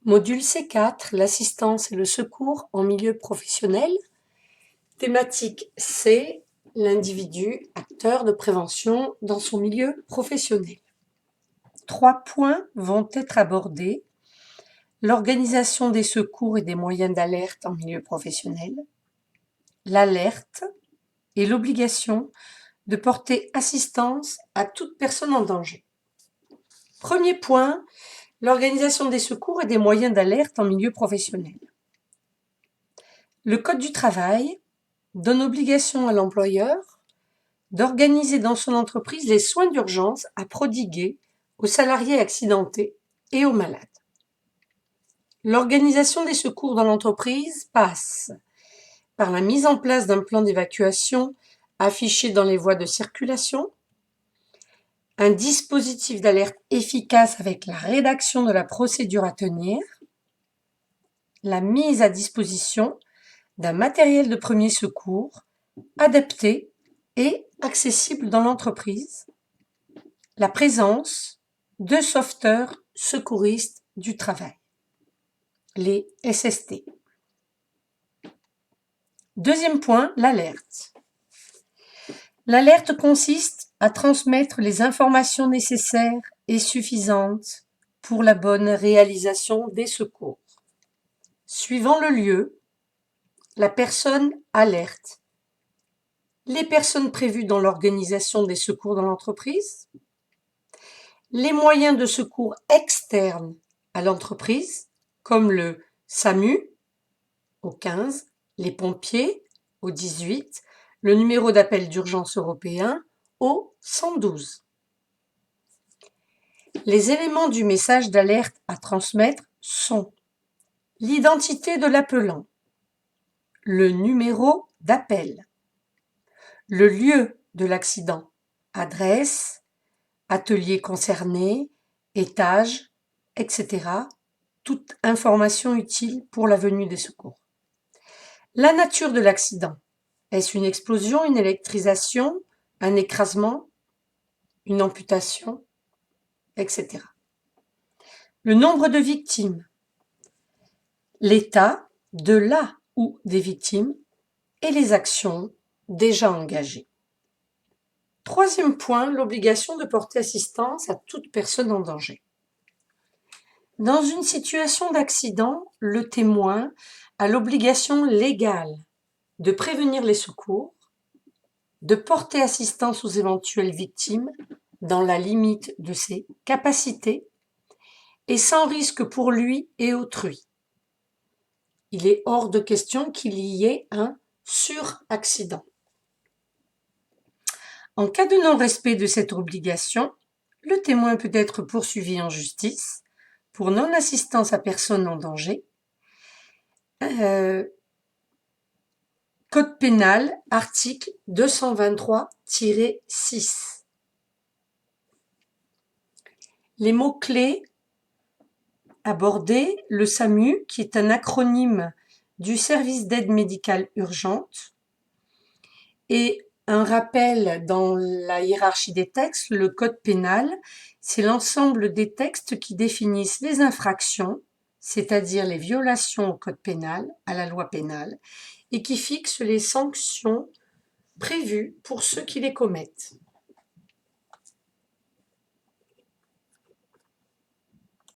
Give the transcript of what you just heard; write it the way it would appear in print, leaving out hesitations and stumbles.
Module C4, l'assistance et le secours en milieu professionnel. Thématique C, l'individu, acteur de prévention dans son milieu professionnel. 3 points vont être abordés. L'organisation des secours et des moyens d'alerte en milieu professionnel. L'alerte et l'obligation de porter assistance à toute personne en danger. Premier point, l'organisation des secours et des moyens d'alerte en milieu professionnel. Le Code du travail donne obligation à l'employeur d'organiser dans son entreprise les soins d'urgence à prodiguer aux salariés accidentés et aux malades. L'organisation des secours dans l'entreprise passe par la mise en place d'un plan d'évacuation affiché dans les voies de circulation, un dispositif d'alerte efficace avec la rédaction de la procédure à tenir, la mise à disposition d'un matériel de premier secours adapté et accessible dans l'entreprise, la présence de sauveteurs secouristes du travail, les SST. Deuxième point, l'alerte. L'alerte consiste à transmettre les informations nécessaires et suffisantes pour la bonne réalisation des secours. Suivant le lieu, la personne alerte les personnes prévues dans l'organisation des secours dans l'entreprise, les moyens de secours externes à l'entreprise, comme le SAMU au 15, les pompiers au 18, le numéro d'appel d'urgence européen au 112. Les éléments du message d'alerte à transmettre sont l'identité de l'appelant, le numéro d'appel, le lieu de l'accident, adresse, atelier concerné, étage, etc. Toute information utile pour la venue des secours. La nature de l'accident. Est-ce une explosion, une électrisation, un écrasement, une amputation, etc. Le nombre de victimes. L'état de la ou des victimes et les actions déjà engagées. Troisième point, l'obligation de porter assistance à toute personne en danger. Dans une situation d'accident, le témoin a l'obligation légale de prévenir les secours, de porter assistance aux éventuelles victimes dans la limite de ses capacités et sans risque pour lui et autrui. Il est hors de question qu'il y ait un suraccident. En cas de non-respect de cette obligation, le témoin peut être poursuivi en justice pour non-assistance à personne en danger. Code pénal, article 223-6. Les mots-clés abordés, le SAMU, qui est un acronyme du service d'aide médicale urgente, et un rappel dans la hiérarchie des textes, le code pénal, c'est l'ensemble des textes qui définissent les infractions, c'est-à-dire les violations au code pénal, à la loi pénale, et qui fixent les sanctions prévues pour ceux qui les commettent.